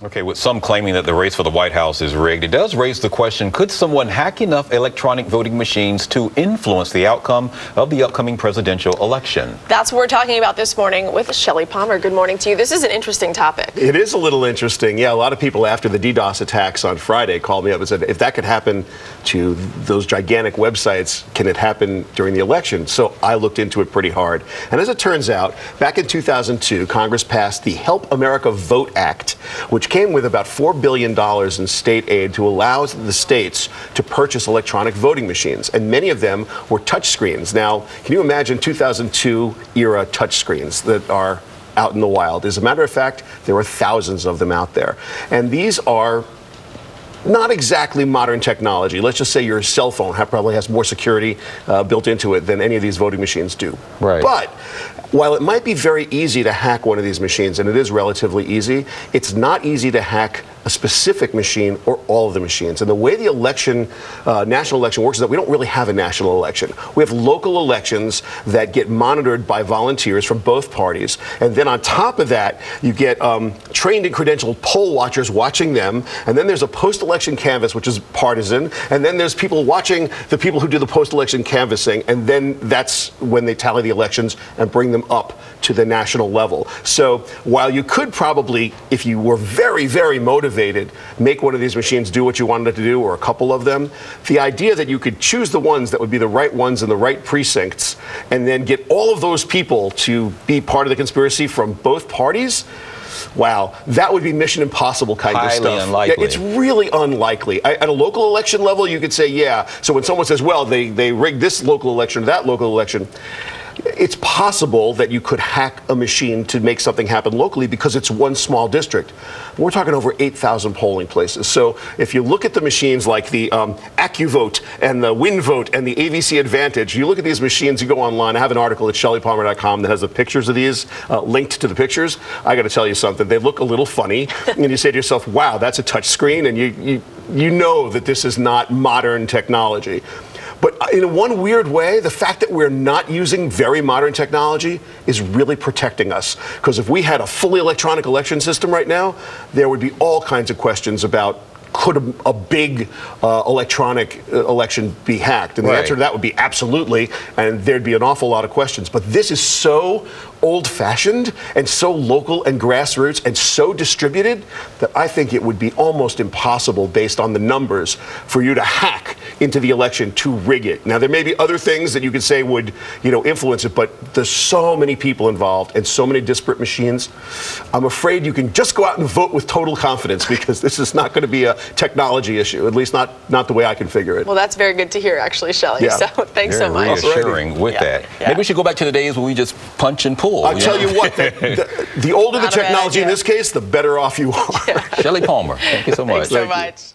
Okay, with some claiming that the race for the White House is rigged, it does raise the question, could someone hack enough electronic voting machines to influence the outcome of the upcoming presidential election? That's what we're talking about this morning with Shelly Palmer. Good morning to you. This is an interesting topic. It is a little interesting. Yeah, a lot of people after the DDoS attacks on Friday called me up and said, if that could happen to those gigantic websites, can it happen during the election? So I looked into it pretty hard. And as it turns out, back in 2002, Congress passed the Help America Vote Act, which came with about $4 billion in state aid to allow the states to purchase electronic voting machines. And many of them were touchscreens. Now, can you imagine 2002 era touchscreens that are out in the wild? As a matter of fact, there are thousands of them out there. And these are not exactly modern technology. Let's just say your cell phone probably has more security built into it than any of these voting machines do. Right. But while it might be very easy to hack one of these machines, and it is relatively easy, it's not easy to hack a specific machine or all of the machines. And the way the election, national election works is that we don't really have a national election. We have local elections that get monitored by volunteers from both parties. And then on top of that, you get trained and credentialed poll watchers watching them. And then there's a post-election canvass, which is partisan. And then there's people watching the people who do the post-election canvassing. And then that's when they tally the elections and bring them up to the national level. So while you could probably, if you were very, very motivated, make one of these machines do what you wanted it to do, or a couple of them, the idea that you could choose the ones that would be the right ones in the right precincts and then get all of those people to be part of the conspiracy from both parties, wow, that would be Mission Impossible kind of stuff. Highly unlikely. Yeah, it's really unlikely. At a local election level, you could say, yeah. So when someone says, well, they rigged this local election or that local election, it's possible that you could hack a machine to make something happen locally because it's one small district. We're talking over 8,000 polling places. So if you look at the machines like the AccuVote and the WinVote and the AVC Advantage, you look at these machines, you go online. I have an article at shellypalmer.com that has the pictures of these linked to the pictures. I got to tell you something. They look a little funny. And you say to yourself, wow, that's a touch screen. And you know that this is not modern technology. But in one weird way, the fact that we're not using very modern technology is really protecting us. Because if we had a fully electronic election system right now, there would be all kinds of questions about could a big electronic election be hacked? And the answer to that would be absolutely, and there'd be an awful lot of questions. But this is so old-fashioned and so local and grassroots and so distributed that I think it would be almost impossible, based on the numbers, for you to hack into the election to rig it. Now, there may be other things that you could say would, influence it, but there's so many people involved and so many disparate machines. I'm afraid you can just go out and vote with total confidence, because this is not going to be a technology issue, at least not the way I can figure it. Well, that's very good to hear, actually, Shelly. Yeah. So thanks so much. Very reassuring with that. Yeah. Maybe we should go back to the days when we just punch and pull. I'll tell you what, the older the technology in this case, the better off you are. Shelly Palmer, thank you so much. Thanks so much.